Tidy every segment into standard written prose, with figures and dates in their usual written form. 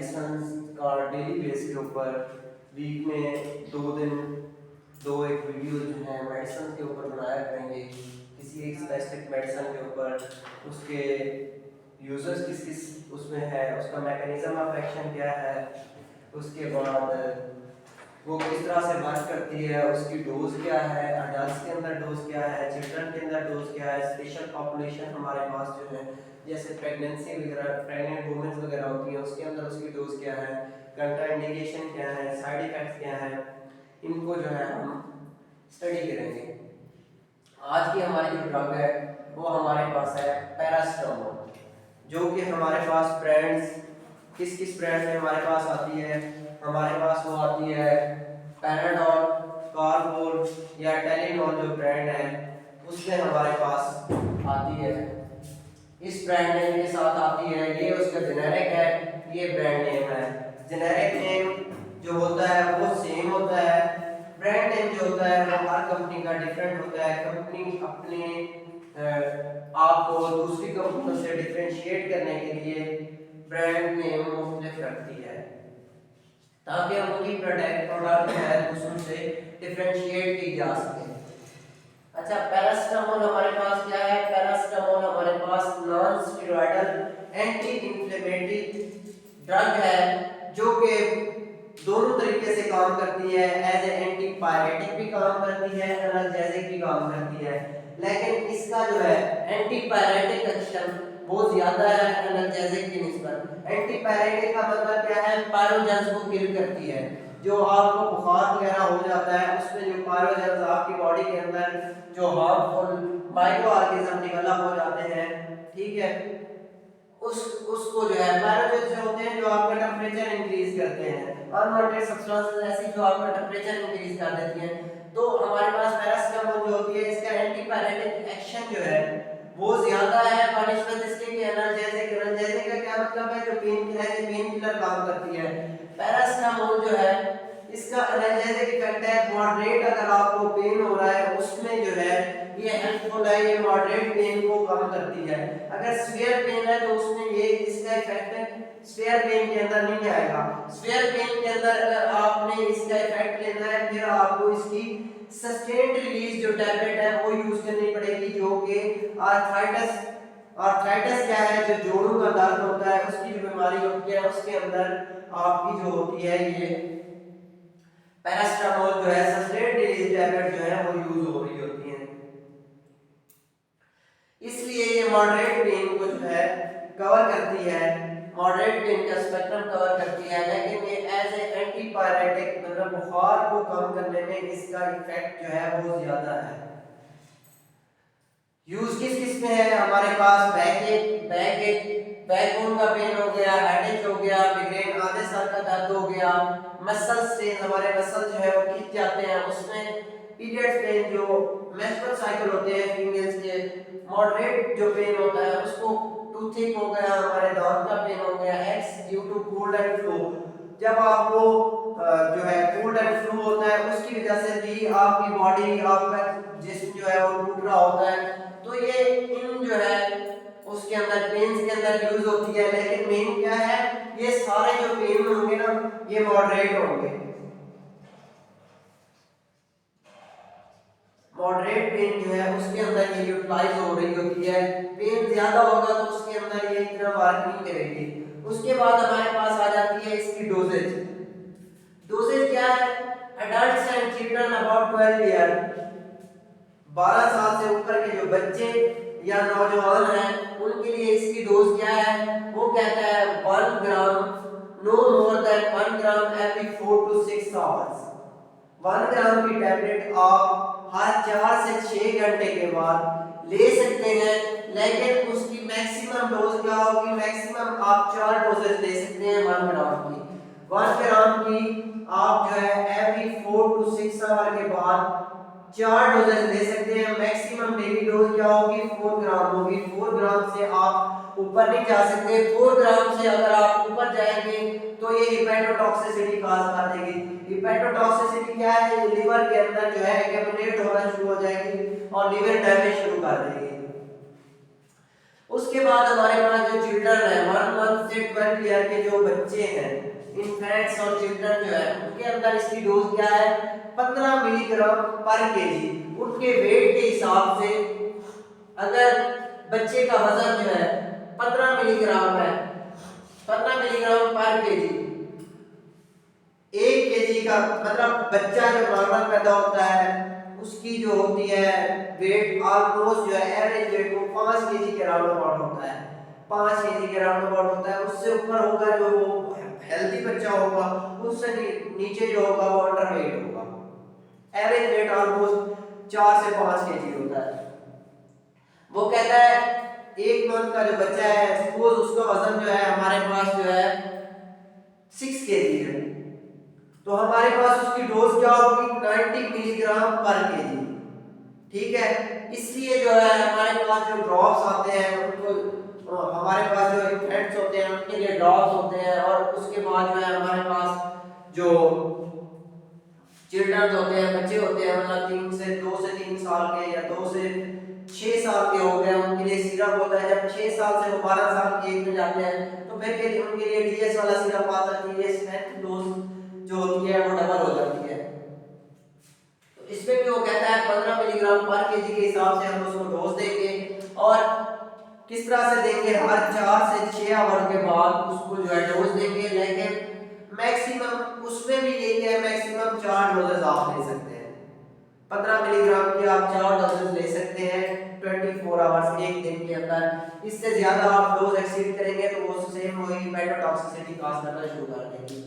Medicine का daily base के ऊपर वीक में 2 दिन एक वीडियो जो है मेडिसिन के ऊपर बनाया करेंगे, किसी एक स्पेसिफिक मेडिसिन के ऊपर, उसके यूजर्स किस किस उसमें है, उसका मैकेनिज्म ऑफ एक्शन क्या है, उसके बाद वो किस तरह से वर्क करती है, उसकी डोज क्या है, अडल्ट के अंदर डोज क्या है, चिल्ड्रन के अंदर डोज क्या है, स्पेशल पॉपुलेशन हमारे पास जो है जैसे प्रेगनेंसी वगैरह, प्रेग्नेंट वुमेन्स वगैरह होती हैं, उसके अंदर उसकी डोज क्या है, कंट्राइंडिकेशन क्या है, साइड इफेक्ट्स क्या है, इनको जो है हम स्टडी करेंगे। आज की हमारी जो ड्रग है वो हमारे पास है पैरासिटामोल, जो कि हमारे पास ब्रांड्स किस किस ब्रांड में हमारे पास आती है, हमारे पास वो आती है पैनाडोल, कार्बोल या टेलीनॉल जो ब्रांड है उसमें हमारे पास आती है, इस ब्रांड नेम के साथ आती है, ये उसका जेनेरिक है, ये ब्रांड नेम है। जेनेरिक नेम जो होता है वो सेम होता है, ब्रांड नेम जो होता है वो हर कंपनी का डिफरेंट होता है। कंपनी अपने आपको दूसरी कंपनियों से डिफरेंशिएट करने के लिए ब्रांड नेम मुख्तलिफ रखती है ताकि उनकी प्रोडक्ट जो है दूसरों से डिफरेंशिएट की जा सके। अच्छा, पैरासिटामोल हमारे पास क्या है? पैरासिटामोल हमारे पास non steroidal anti inflammatory drug है जो कि दोनों तरीके से काम करती है, एज ए एंटीपायरेटिक भी काम करती है, एनाल्जेसिक भी काम करती है, लेकिन इसका जो है एंटीपायरेटिक एक्शन बहुत ज्यादा है एनाल्जेसिक की निस्बत। एंटीपायरेटिक का मतलब क्या है? पायरोजेंस को किल करती है। जो आपको बुखार वगैरह हो जाता है उसमें जो पायरोजेंस आपकी बॉडी के अंदर जो हार्मफुल माइक्रो ऑर्गेनिज्म डेवलप हो जाते हैं, ठीक है, उसको जो है पायरोजेंस जो होते हैं जो आपका टेंपरेचर इंक्रीज करते हैं, अनवांटेड सब्सटेंसेस ऐसी जो आपका टेंपरेचर इंक्रीज कर देती हैं। तो हमारे पास पैरासिटामोल जो होती है इसका एंटीपायरेटिक एक्शन जो है वो ज्यादा है बनिस्बत इसके कि एनाल्जेसिक। एनाल्जेसिक का क्या मतलब है? जो पेन किलर है, पेन किलर काम करती है। पैरासिटामोल जो है इसका एनाल्जेसिक इफेक्ट है मॉडरेट, अगर आपको पेन हो रहा है उसमें जो है ये हेल्पफुल है, ये मॉडरेट पेन को कम करती है। अगर सीवियर पेन है तो उसमें ये इसका इफेक्ट सीवियर पेन के अंदर नहीं आएगा। सीवियर पेन के अंदर अगर आपने इसका इफेक्ट लेना है फिर आपको इसकी सस्टेन्ड रिलीज जो टैबलेट है वो यूज करनी पड़ेगी, जो कि आर्थराइटिस क्या है? जो जोड़ों का दर्द होता है उसकी जो बीमारी होती है उसके अंदर आपकी जो होती है ये पैरासिटामोल जो है सस्टेन्ड रिलीज टैबलेट जो है वो यूज हो रही होती है। इसलिए ये मॉडरेट पेन को जो है कवर करती है, मॉडरेट पेन का स्पेक्ट्रम कवर करती है, लेकिन ये एज ए एंटीपायरेटिक मतलब बुखार को कम करने में इसका इफेक्ट जो है वो ज्यादा है। यूज किस किस में है? हमारे पास बैकबोन का पेन हो गया, हेडेक हो गया, मिग्रेन आधे सर का दर्द हो गया, मसल स्ट्रेन, हमारे मसल जो है वो खिंच जाते हैं, उसमें पीरियड्स पेन जो मेंस्ट्रुअल साइकिल होते हैं फीमेल्स के, मॉडरेट जो पेन होता है उसको, टूथिंग हो गया, हमारे दांत का पेन हो गया, X due to cold and flu, जब आपको जो है कोल्ड एंड फ्लू होता है उसकी वजह से भी आपकी बॉडी, आपका जिस्म जो है वो टूट रहा होता है, तो ये इन जो है उसके अंदर पेन्स के अंदर यूज होती है। लेकिन मेन क्या है? ये सारे जो पेन होंगे ना ये मॉडरेट होंगे। मॉडरेट पेन जो है उसके अंदर ये यूटिलाइज हो रही होती है, पेन ज्यादा होगा तो उसके अंदर ये इतना वर्क नहीं करेगी। उसके बाद हमारे पास आ जाती है इसकी डोजेज। डोजेज क्या है? Adults and children about 12 year, 12 साल से ऊपर के जो बच्चे या नौजवान हैं उनके लिए इसकी डोज क्या है? वो कहता है 1 gram, no more than 1 gram every 4 to 6 hours. 1 gram की टैबलेट आप हर 4 से 6 घंटे के बाद ले सकते हैं, लेकिन उसकी मैक्सिमम डोज क्या होगी? मैक्सिमम आप 4 डोजेज ले सकते हैं 1 ग्राम की। 1 ग्राम की आप जो है एवरी 4 to 6 आवर के बाद 4 डोजेज ले सकते हैं। मैक्सिमम डेली डोज क्या होगी? 4 ग्राम होगी। 4 ग्राम से आप ऊपर नहीं जा सकते। 4 ग्राम से अगर आप ऊपर जाएंगे तो ये हिपैटोटॉक्सिसिटी काज कर देगी। हिपैटोटॉक्सिसिटी क्या है? ये लिवर के अंदर जो है एक्यूमुलेट होना शुरू हो जाएगी और लिवर डैमेज शुरू कर देगी। उसके बाद हमारे पास जो चिल्ड्रन है 1 मंथ से 12 ईयर के जो बच्चे हैं, इन्फेंट्स और चिल्ड्रन जो है, उनके अंदर इसकी डोज क्या है 15 मिलीग्राम पर केजी। उनके वेट के हिसाब से अगर बच्चे का वजन जो है 15 मिलीग्राम है, 15 मिलीग्राम पर केजी, 1 केजी का मतलब बच्चा जो नॉर्मल पैदा होता है उसकी जो होती है वेट ऑलमोस्ट जो है एवरेज वेट वो 5 केजी के राउंड अबाउट होता है, 5 केजी के राउंड अबाउट होता है। उससे ऊपर होगा जो वो हेल्दी बच्चा होगा, उससे नीचे जो होगा वो अंडरवेट होगा। एवरेज वेट ऑलमोस्ट 4 से 5 केजी होता है। वो कहता है 1 मंथ का जो बच्चा है सपोज उसका वजन जो है हमारे पास जो है 6 केजी है, तो हमारे पास उसकी डोज क्या होगी 90 मिलीग्राम पर केजी। ठीक है, इसलिए जो है हमारे पास जो ड्रॉप्स आते हैं उनको हमारे पास जो इन्फेंट्स होते हैं उनके लिए ड्रॉप्स होते हैं, और उसके बाद जो है हमारे पास जो चिल्ड्रन होते हैं, बच्चे होते हैं, मतलब 2 से 3 साल के या 2 से 6 साल के हो गए, उनके लिए सिरप होता है। जब 6 साल से वो 12 साल की एज में जाते हैं तो फिर उनके लिए डीएस वाला सिरप आता है। ये स्ट्रेंथ डोज जो होती है वो डबल हो जाती है। तो इसमें भी वो कहता है 15 मिलीग्राम पर केजी के हिसाब से हम उसको डोज देंगे, और किस तरह से देंगे, हर 4 से 6 आवर के बाद उसको जो है डोज देंगे। लेकिन मैक्सिमम उसमें भी यही है, मैक्सिमम 4 डोजेस आप ले सकते हैं। 15 मिलीग्राम की आप 4 डोजेस ले सकते हैं 24 आवर्स, एक दिन के अंदर। इससे ज्यादा आप डोज एक्सीड करेंगे तो वो सेम वही मेटाटॉक्सिसिटी काज करना शुरू कर देंगे।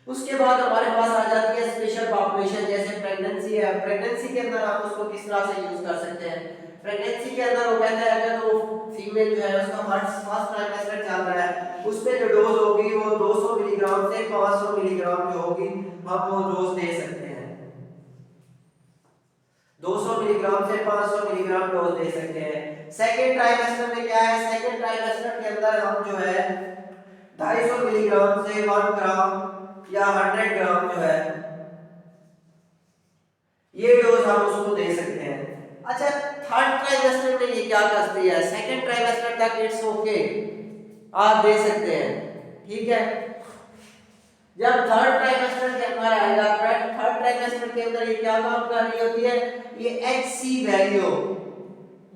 उसके बाद हमारे पास आ जाती है स्पेशल पॉपुलेशन, जैसे प्रेगनेंसी है। प्रेगनेंसी के अंदर आप उसको किस तरह से यूज कर सकते हैं। प्रेगनेंसी के अंदर वो कहता है अगर वो फीमेल जो है उसका फर्स्ट ट्राइमेस्टर चल रहा है, उसमें जो डोज होगी वो 200 मिलीग्राम से 500 मिलीग्राम जो होगी हम वो डोज दे सकते हैं। 200 मिलीग्राम से 500 मिलीग्राम डोज दे सकते हैं। सेकेंड ट्राइमेस्टर में क्या है, सेकेंड ट्राइमेस्टर के अंदर हम जो है 250 मिलीग्राम से 1 ग्राम या 100 ग्राम जो है ये डोज हम उसको दे सकते हैं। अच्छा, थर्ड ट्राइमेस्टर में ये क्या करती है, सेकेंड ट्राइमेस्टर तक इट्स ओके आप दे सकते हैं। ठीक है, जब थर्ड ट्राइमेस्टर के अंदर आएगा, थर्ड ट्राइमेस्टर के अंदर ये क्या काम कर रही होती है, ये HC वैल्यू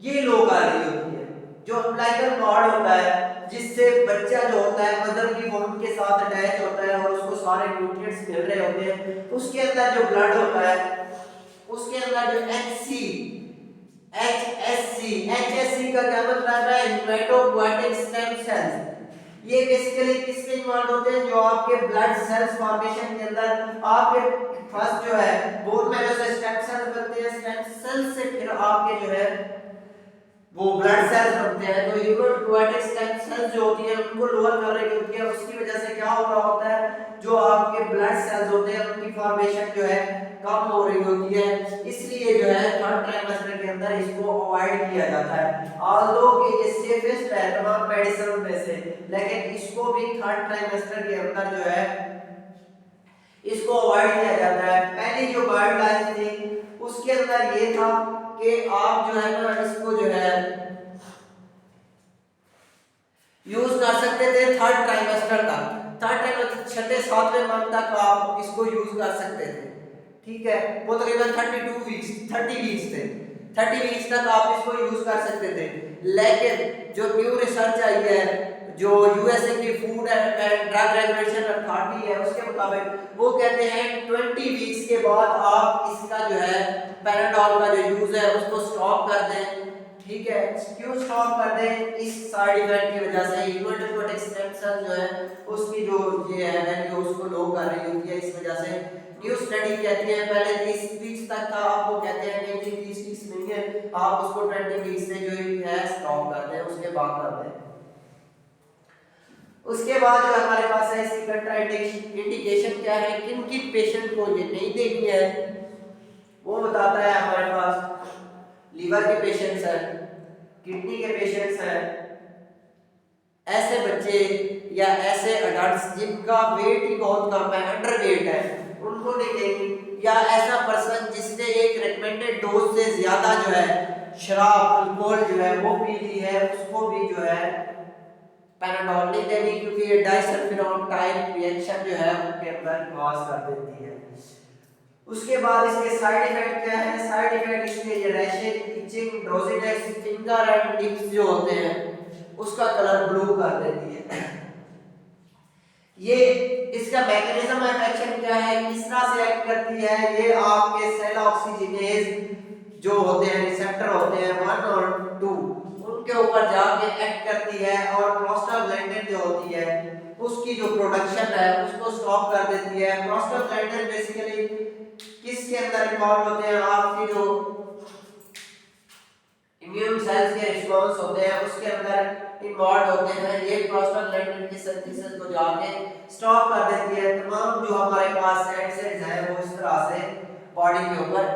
ये लो कर रही होती है, जो अम्बिलिकल कॉर्ड होता है जिससे बच्चा जो होता है मदर की वोम के साथ अटैच होता है और उसको सारे न्यूट्रिएंट्स मिल रहे होते हैं। उसके अंदर जो ब्लड होता है उसके अंदर जो HSC का क्या मतलब है, हेमेटोपोएटिक स्टेम सेल्स। ये बेसिकली किसके इन्वॉल्व होते हैं, जो आपके ब्लड सेल्स फॉर्मेशन के अंदर आपके फर्स्ट जो है बोन मैरो से स्टेम सेल्स बनते हैं, स्टेम सेल्स से फिर आपके जो है वो ब्लड सेल्स बनते हैं। तो हेमेटोपोएटिक स्टेम सेल्स जो होती है उनको लोअर कर रही होती है, उसकी वजह से क्या हो रहा होता है, जो आपके ब्लड सेल्स होते हैं उनकी फॉर्मेशन जो है कम हो रही होती है। इसलिए जो है थर्ड ट्राइमेस्टर के अंदर इसको अवॉइड किया जाता है। ऑल्दो कि ये सेफेस्ट है तमाम मेडिसिन में से, लेकिन इसको भी थर्ड ट्राइमेस्टर के अंदर जो है इसको अवॉइड किया जाता है। पहली जो गाइडलाइन थी उसके अंदर ये था कि आप जो है ना इसको जो है यूज कर सकते थे थर्ड ट्राइमेस्टर तक, थर्ड ट्राइमेस्टर 6-7वें मंथ तक आप इसको यूज कर सकते थे। ठीक है, वो तकरीबन 30 वीक्स थे, 30 वीक्स तक आप इसको यूज कर सकते थे। लेकिन जो न्यू रिसर्च आई है, जो यूएसए की food and drug regulation authority है उसके मुताबिक वो कहते हैं 20 वीक्स के बाद आप इसका जो है पैराडॉल का जो यूज है उसको स्टॉप कर दें। ठीक है, क्यों स्टॉप कर दें, इस साइड इफेक्ट की वजह से हेमेटोपोएटिक स्टेम सेल जो है उसकी जो ये है वैल्यू उसको लो कर रही होती है। इस वजह से न्यू स्टडी कहती है पहले 30 वीक्स तक था, आपको कहते हैं कि 30 वीक्स नहीं है, आप उसको 20 वीक्स से जो है स्टॉप कर दें, उसके बाद कर दें। उसके बाद जो हमारे पास है इसकी कंट्राइंडिकेशन क्या है, किन किन पेशेंट को ये नहीं देनी है, वो बताता है। हमारे पास लीवर के पेशेंट्स हैं, किडनी के पेशेंट्स हैं, ऐसे बच्चे या ऐसे अडल्ट्स जिनका वेट ही बहुत कम है, अंडरवेट है, उनको नहीं देनी, या ऐसा पर्सन जिसने एक रिकमेंडेड डोज से ज्यादा जो है शराब अल्कोहल जो है वो पी ली है, उसको भी जो है पैनाडोल नहीं देनी, क्योंकि ये डाइसल्फिनोन टाइप रिएक्शन जो है उनके अंदर कॉज कर देती है। उसके बाद इसके साइड इफेक्ट क्या है? साइड इफेक्ट इसके ये rashes, itching, drowsiness, finger and lips जो होते हैं उसका कलर ब्लू कर देती है। ये इसका मैकेनिज्म ऑफ एक्शन क्या है, किस तरह से एक्ट करती है? ये आपके सेल ऑक्सीजनेज जो होते हैं, रिसेप्टर होते हैं 1 और 2, उनके ऊपर जाके एक्ट करती है और प्रोस्टाग्लैंडिन जो होती है उसकी जो प्रोडक्शन है उसको स्टॉप कर देती है। प्रोस्टाग्लैंडिन बेसिकली किसके अंदर इन्वॉल्व होते हैं? आपकी जो इम्यून सेल्स के रिस्पांस होते हैं उसके अंदर इन्वॉल्व होते हैं। ये प्रोस्टाग्लैंडिन की सिंथेसिस को जाके स्टॉप कर देती है। तमाम जो हमारे पास एसिड्स हैं वो इस तरह से बॉडी के ऊपर